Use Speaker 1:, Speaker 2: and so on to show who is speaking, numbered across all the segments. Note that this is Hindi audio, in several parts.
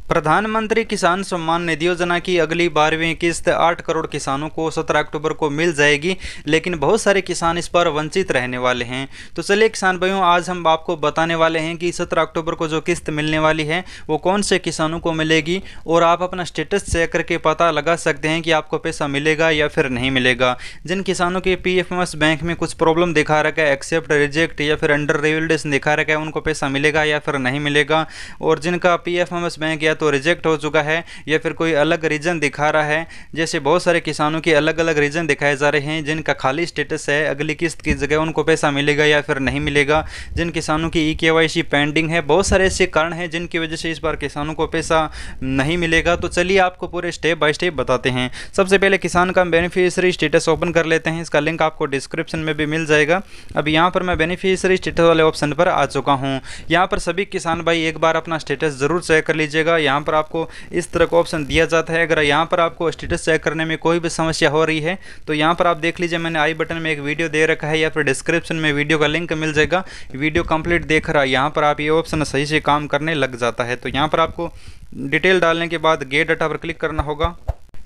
Speaker 1: प्रधानमंत्री किसान सम्मान निधि योजना की अगली 12वीं किस्त 8 करोड़ किसानों को 17 अक्टूबर को मिल जाएगी, लेकिन बहुत सारे किसान इस पर वंचित रहने वाले हैं। तो चलिए किसान भाइयों, आज हम आपको बताने वाले हैं कि 17 अक्टूबर को जो किस्त मिलने वाली है वो कौन से किसानों को मिलेगी, और आप अपना स्टेटस चेक करके पता लगा सकते हैं कि आपको पैसा मिलेगा या फिर नहीं मिलेगा। जिन किसानों के PFMS बैंक में कुछ प्रॉब्लम दिखा रखा है, एक्सेप्ट, रिजेक्ट या फिर अंडर रिवैल्यूएशन दिखा रखा है, उनको पैसा मिलेगा या फिर नहीं मिलेगा। और जिनका PFMS बैंक या तो रिजेक्ट हो चुका है या फिर कोई अलग रीजन दिखा रहा है, जैसे बहुत सारे किसानों के अलग अलग रीजन दिखाए जा रहे हैं, जिनका खाली स्टेटस है अगली किस्त की जगह, उनको पैसा मिलेगा या फिर नहीं मिलेगा। जिन किसानों की EKYC पेंडिंग है, बहुत सारे ऐसे कारण हैं जिनकी वजह से इस बार किसानों को पैसा नहीं मिलेगा। तो चलिए आपको पूरे स्टेप बाय स्टेप बताते हैं। सबसे पहले किसान का बेनिफिशियरी स्टेटस ओपन कर लेते हैं। इसका लिंक आपको डिस्क्रिप्शन में भी मिल जाएगा। अब यहाँ पर मैं बेनिफिशियरी स्टेटस वाले ऑप्शन पर आ चुका हूँ। यहाँ पर सभी किसान भाई एक बार अपना स्टेटस जरूर चेक कर लीजिएगा। यहाँ पर आपको इस तरह का ऑप्शन दिया जाता है। अगर यहाँ पर आपको स्टेटस चेक करने में कोई भी समस्या हो रही है तो यहाँ पर आप देख लीजिए, मैंने आई बटन में एक वीडियो दे रखा है या फिर डिस्क्रिप्शन में वीडियो का लिंक मिल जाएगा। वीडियो कंप्लीट देख रहा है, यहाँ पर आप ये ऑप्शन सही से काम करने लग जाता है। तो यहाँ पर आपको डिटेल डालने के बाद गेट डाटा पर क्लिक करना होगा।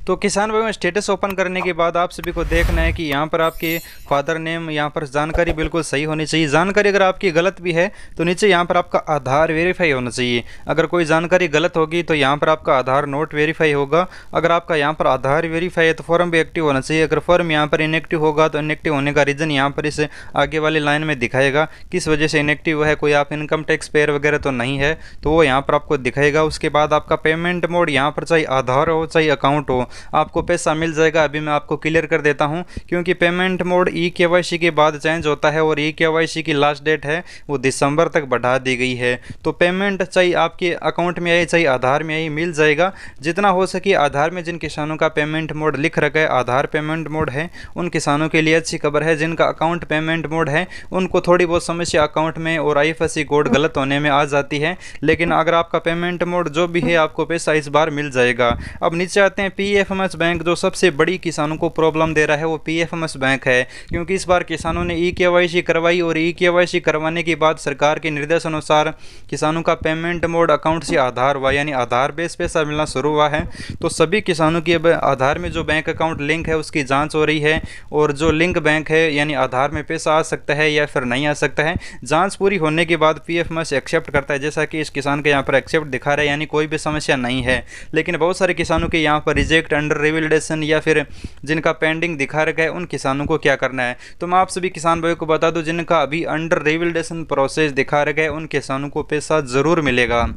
Speaker 1: तो किसान भाई में स्टेटस ओपन करने के बाद आप सभी को देखना है कि यहाँ पर आपके फादर नेम, यहाँ पर जानकारी बिल्कुल सही होनी चाहिए। जानकारी अगर आपकी गलत भी है तो नीचे यहाँ पर आपका आधार वेरीफाई होना चाहिए। अगर कोई जानकारी गलत होगी तो यहाँ पर आपका आधार नोट वेरीफाई होगा। अगर आपका यहाँ पर आधार वेरीफाई है तो फॉर्म भी एक्टिव होना चाहिए। अगर फॉर्म यहाँ पर इनएक्टिव होगा तो इनएक्टिव होने का रीज़न यहाँ पर इस आगे वाली लाइन में दिखाएगा, किस वजह से इनएक्टिव है। कोई आप इनकम टैक्स पेयर वगैरह तो नहीं है तो वो यहाँ पर आपको दिखाएगा। उसके बाद आपका पेमेंट मोड यहाँ पर चाहे आधार हो चाहे अकाउंट हो, आपको पैसा मिल जाएगा। अभी मैं आपको क्लियर कर देता हूं, क्योंकि पेमेंट मोड EKYC के बाद चेंज होता है और EKYC की लास्ट डेट है वो दिसंबर तक बढ़ा दी गई है। तो पेमेंट चाहे आपके अकाउंट में आए चाहे आधार में आए मिल जाएगा। जितना हो सके आधार में जिन किसानों का पेमेंट मोड लिख रखा है आधार पेमेंट मोड है, उन किसानों के लिए अच्छी खबर है। जिनका अकाउंट पेमेंट मोड है उनको थोड़ी बहुत समस्या अकाउंट में और IFSC कोड गलत होने में आ जाती है, लेकिन अगर आपका पेमेंट मोड जो भी है आपको पैसा इस बार मिल जाएगा। अब नीचे आते हैं PFMS बैंक। जो सबसे बड़ी किसानों को प्रॉब्लम दे रहा है वो PFMS बैंक है, क्योंकि इस बार किसानों ने EKYC करवाई और EKYC करवाने के बाद सरकार के निर्देश अनुसार किसानों का पेमेंट मोड अकाउंट से आधार हुआ, यानी आधार बेस पैसा मिलना शुरू हुआ है। तो सभी किसानों की अब आधार में जो बैंक अकाउंट लिंक है उसकी जांच हो रही है, और जो लिंक बैंक है यानी आधार में पैसा आ सकता है या फिर नहीं आ सकता है। जाँच पूरी होने के बाद PFMS एक्सेप्ट करता है, जैसा कि इस किसान के यहाँ पर एक्सेप्ट दिखा रहा है, यानी कोई भी समस्या नहीं है। लेकिन बहुत सारे किसानों के यहाँ पर रिजेक्ट, अंडर रिवैल्यूएशन या फिर जिनका पेंडिंग दिखा रखा है, उन किसानों को क्या करना है। तो मैं आप सभी किसान भाइयों को बता दूं, जिनका अभी अंडर रिवैल्यूएशन प्रोसेस दिखा रखा है उन किसानों को पैसा जरूर मिलेगा।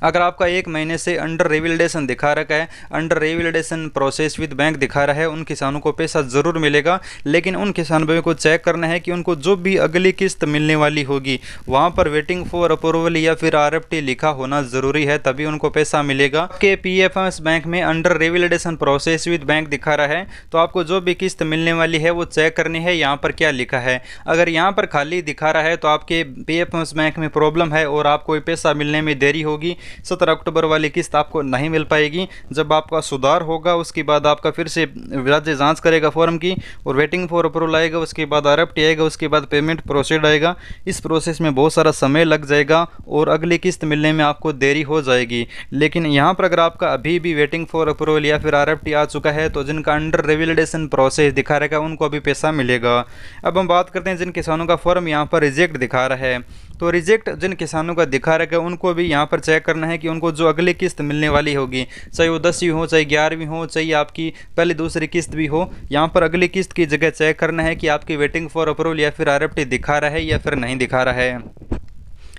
Speaker 1: अगर आपका 1 महीने से अंडर रिवैल्यूएशन दिखा रखा है, under revaluation process with bank दिखा रहा है, उन किसानों को पैसा जरूर मिलेगा। लेकिन उन किसान भाइयों को चेक करना है कि उनको जो भी अगली किस्त मिलने वाली होगी वहां पर वेटिंग फॉर अप्रूवल या फिर RFT लिखा होना जरूरी है, तभी उनको पैसा मिलेगा। आपके PFMS बैंक में under revaluation process with bank दिखा रहा है तो आपको जो भी किस्त मिलने वाली है वो चेक करनी है यहाँ पर क्या लिखा है। अगर यहाँ पर खाली दिखा रहा है तो आपके PFMS बैंक में प्रॉब्लम है और आपको पैसा मिलने में देरी होगी। 17 अक्टूबर वाली किस्त आपको नहीं मिल पाएगी। जब आपका सुधार होगा उसके बाद आपका फिर से राज्य जांच करेगा फॉर्म की और वेटिंग फॉर अप्रूवल आएगा, उसके बाद RFT आएगा, उसके बाद पेमेंट प्रोसीड आएगा। इस प्रोसेस में बहुत सारा समय लग जाएगा और अगली किस्त मिलने में आपको देरी हो जाएगी। लेकिन यहाँ पर अगर आपका अभी भी वेटिंग फॉर अप्रूवल या फिर RFT आ चुका है तो जिनका अंडर रिवैल्यूएशन प्रोसेस दिखा रहेगा उनको अभी पैसा मिलेगा। अब हम बात करते हैं जिन किसानों का फॉर्म यहाँ पर रिजेक्ट दिखा रहा है, तो रिजेक्ट जिन किसानों का दिखा रखा है उनको भी यहाँ पर चेक करना है कि उनको जो अगली किस्त मिलने वाली होगी, चाहे वो 10वीं हो चाहे 11वीं हो चाहे आपकी पहली दूसरी किस्त भी हो, यहाँ पर अगली किस्त की जगह चेक करना है कि आपकी वेटिंग फॉर अप्रूवल या फिर RFT दिखा रहा है या फिर नहीं दिखा रहा है।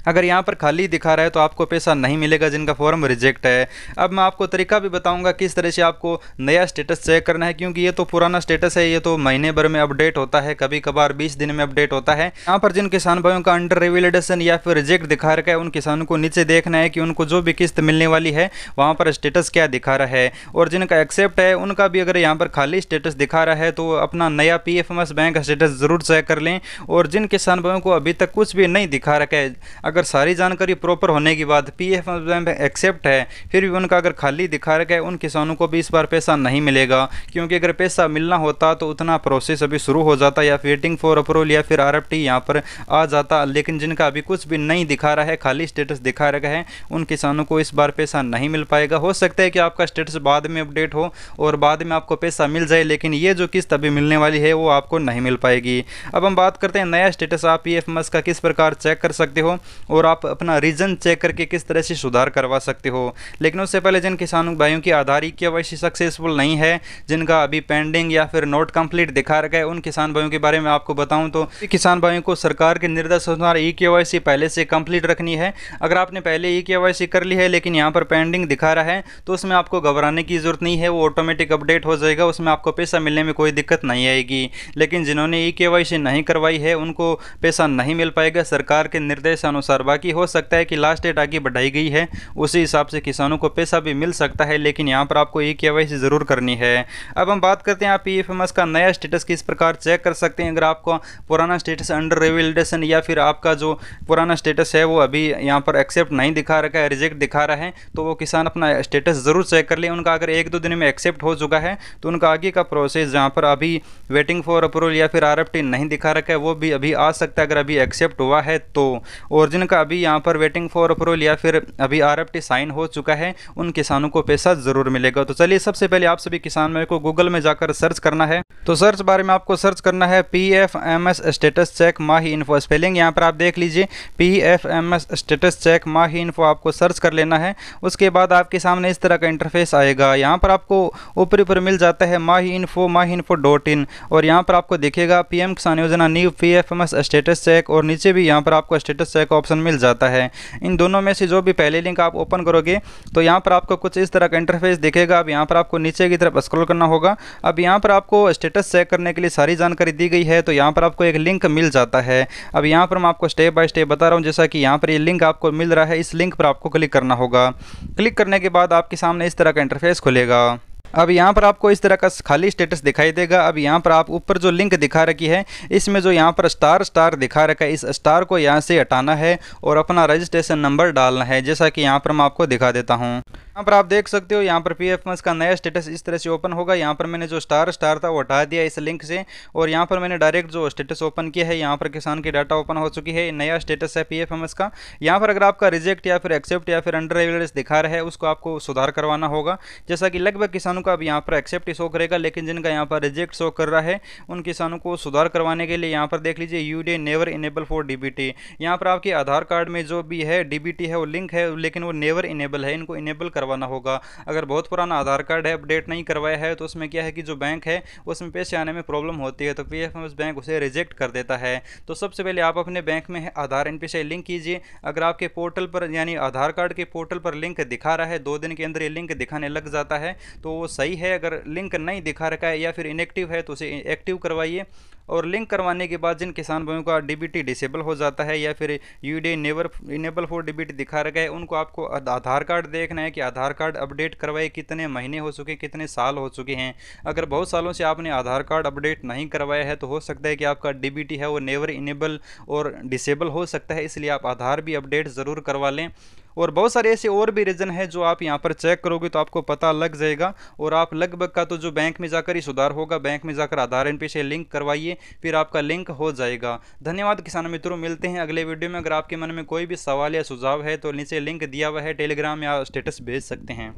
Speaker 1: अगर यहाँ पर खाली दिखा रहा है तो आपको पैसा नहीं मिलेगा जिनका फॉर्म रिजेक्ट है। अब मैं आपको तरीका भी बताऊंगा किस तरह से आपको नया स्टेटस चेक करना है, क्योंकि ये तो पुराना स्टेटस है, ये तो महीने भर में अपडेट होता है, कभी कभार 20 दिन में अपडेट होता है। यहाँ पर जिन किसान भाइयों का अंडर रिवैल्यूएशन या फिर रिजेक्ट दिखा रखा है उन किसानों को नीचे देखना है कि उनको जो भी किस्त मिलने वाली है वहाँ पर स्टेटस क्या दिखा रहा है, और जिनका एक्सेप्ट है उनका भी अगर यहाँ पर खाली स्टेटस दिखा रहा है तो अपना नया PFMS बैंक स्टेटस जरूर चेक कर लें। और जिन किसान भाइयों को अभी तक कुछ भी नहीं दिखा रखा है, अगर सारी जानकारी प्रॉपर होने के बाद पीएफ बैंक एक्सेप्ट है फिर भी उनका अगर खाली दिखा रखा है, उन किसानों को भी इस बार पैसा नहीं मिलेगा, क्योंकि अगर पैसा मिलना होता तो उतना प्रोसेस अभी शुरू हो जाता या वेटिंग फॉर अप्रूवल या फिर आरएफटी यहाँ पर आ जाता। लेकिन जिनका अभी कुछ भी नहीं दिखा रहा है, खाली स्टेटस दिखा रखा है, उन किसानों को इस बार पैसा नहीं मिल पाएगा। हो सकता है कि आपका स्टेटस बाद में अपडेट हो और बाद में आपको पैसा मिल जाए, लेकिन ये जो किस्त अभी मिलने वाली है वो आपको नहीं मिल पाएगी। अब हम बात करते हैं नया स्टेटस आप पीएफ मस का किस प्रकार चेक कर सकते हो और आप अपना रीजन चेक करके किस तरह से सुधार करवा सकते हो। लेकिन उससे पहले जिन किसानों भाइयों की आधार केवाईसी सक्सेसफुल नहीं है, जिनका अभी पेंडिंग या फिर नोट कंप्लीट दिखा रखा है, उन किसान भाइयों के बारे में आपको बताऊं तो किसान भाइयों को सरकार के निर्देश अनुसार केवाईसी पहले से कंप्लीट रखनी है। अगर आपने पहले केवाईसी कर ली है लेकिन यहाँ पर पेंडिंग दिखा रहा है तो उसमें आपको घबराने की जरूरत नहीं है, वो ऑटोमेटिक अपडेट हो जाएगा, उसमें आपको पैसा मिलने में कोई दिक्कत नहीं आएगी। लेकिन जिन्होंने केवाईसी नहीं करवाई है उनको पैसा नहीं मिल पाएगा सरकार के निर्देशानुसार। बाकी हो सकता है कि लास्ट डेट आगे बढ़ाई गई है, उसी हिसाब से किसानों को पैसा भी मिल सकता है, लेकिन यहाँ पर आपको केवाईसी जरूर करनी है। अब हम बात करते हैं आप पीएफएमएस का नया स्टेटस किस प्रकार चेक कर सकते हैं। अगर आपको पुराना स्टेटस अंडर रिवैलिडेशन या फिर आपका जो पुराना स्टेटस है वो अभी यहाँ पर एक्सेप्ट नहीं दिखा रखा है, रिजेक्ट दिखा रहा है, तो वो किसान अपना स्टेटस जरूर चेक कर ले। उनका अगर 1-2 दिन में एक्सेप्ट हो चुका है तो उनका आगे का प्रोसेस जहाँ पर अभी वेटिंग फॉर अप्रूवल या फिर आरएफटी नहीं दिखा रखा है वो भी अभी आ सकता है, अगर अभी एक्सेप्ट हुआ है तो। और जिनका अभी यहाँ पर वेटिंग फॉर अप्रूवल या फिर अभी आरएफटी साइन हो चुका है उन किसानों को पैसा जरूर मिलेगा। तो चलिए सबसे पहले आप सभी किसान मेरे को गूगल में जाकर सर्च करना है। तो सर्च बारे में आपको सर्च करना है पीएफएमएस स्टेटस चेक माही इन्फो, स्पेलिंग यहाँ पर आप देख लीजिए पीएफएमएस स्टेटस चेक माही इन्फो आपको सर्च कर लेना है। उसके बाद आपके सामने इस तरह का इंटरफेस आएगा। यहाँ पर आपको ऊपर मिल जाता है mahi.info.in और यहाँ पर आपको दिखेगा पीएम किसान योजना न्यू पीएफएमएस स्टेटस चेक और नीचे भी यहाँ पर आपको स्टेटस चेक ऑप्शन मिल जाता है। इन दोनों में से जो भी पहले लिंक आप ओपन करोगे तो यहाँ पर आपको कुछ इस तरह का इंटरफेस दिखेगा। अब यहाँ पर आपको नीचे की तरफ स्क्रॉल करना होगा। अब यहाँ पर आपको स्टेटस चेक करने के लिए सारी जानकारी दी गई है, तो यहाँ पर आपको एक लिंक मिल जाता है। अब यहाँ पर मैं आपको स्टेप बाय स्टेप बता रहा हूँ, जैसा कि यहाँ पर ये लिंक आपको मिल रहा है, इस लिंक पर आपको क्लिक करना होगा। क्लिक करने के बाद आपके सामने इस तरह का इंटरफेस खुलेगा। अब यहाँ पर आपको इस तरह का खाली स्टेटस दिखाई देगा। अब यहाँ पर आप ऊपर जो लिंक दिखा रखी है इसमें जो यहाँ पर स्टार दिखा रखा है, इस स्टार को यहाँ से हटाना है और अपना रजिस्ट्रेशन नंबर डालना है, जैसा कि यहाँ पर मैं आपको दिखा देता हूँ। यहाँ पर आप देख सकते हो यहाँ पर पीएफएमएस का नया स्टेटस इस तरह से ओपन होगा। यहाँ पर मैंने जो स्टार था वो हटा दिया इस लिंक से और यहाँ पर मैंने डायरेक्ट जो स्टेटस ओपन किया है, यहाँ पर किसान की डाटा ओपन हो चुकी है। नया स्टेटस है पीएफएमएस का। यहाँ पर अगर आपका रिजेक्ट या फिर एक्सेप्ट या फिर अंडर रिवैलिडेशन दिखा रहा है उसको आपको सुधार करवाना होगा। जैसा कि लगभग किसानों का अब यहाँ पर एक्सेप्ट शो करेगा, लेकिन जिनका यहाँ पर रिजेक्ट शो कर रहा है उन किसानों को सुधार करवाने के लिए यहाँ पर देख लीजिए यूडे नेवर इनेबल फॉर डीबीटी। यहाँ पर आपके आधार कार्ड में जो भी है डीबीटी है वो लिंक है, लेकिन वो नेवर इनेबल है, इनको इनेबल करवाना होगा। अगर बहुत पुराना आधार कार्ड है, अपडेट नहीं करवाया है, तो उसमें क्या है कि जो बैंक है उसमें पैसे आने में प्रॉब्लम होती है, तो पीएफएमएस बैंक उसे रिजेक्ट कर देता है। तो सबसे पहले आप अपने बैंक में आधार एनपीसीआई लिंक कीजिए। अगर आपके पोर्टल पर यानी आधार कार्ड के पोर्टल पर लिंक दिखा रहा है, 2 दिन के अंदर ये लिंक दिखाने लग जाता है तो वो सही है। अगर लिंक नहीं दिखा रखा है या फिर इनएक्टिव है तो उसे एक्टिव करवाइए। और लिंक करवाने के बाद जिन किसान भाइयों का डीबीटी डिसेबल हो जाता है या फिर यूडे नेवर इनेबल फॉर डीबीटी दिखा रखा है, उनको आपको आधार कार्ड देखना है कि आधार कार्ड अपडेट करवाए कितने महीने हो चुके, कितने साल हो चुके हैं। अगर बहुत सालों से आपने आधार कार्ड अपडेट नहीं करवाया है तो हो सकता है कि आपका डीबीटी है वो नेवर इनेबल और डिसेबल हो सकता है, इसलिए आप आधार भी अपडेट ज़रूर करवा लें। और बहुत सारे ऐसे और भी रीज़न है जो आप यहाँ पर चेक करोगे तो आपको पता लग जाएगा और आप लगभग का तो जो बैंक में जाकर ही सुधार होगा। बैंक में जाकर आधार एनपीसीआई लिंक करवाइए, फिर आपका लिंक हो जाएगा। धन्यवाद किसान मित्रों, मिलते हैं अगले वीडियो में। अगर आपके मन में कोई भी सवाल या सुझाव है तो नीचे लिंक दिया हुआ है, टेलीग्राम या स्टेटस भेज सकते हैं।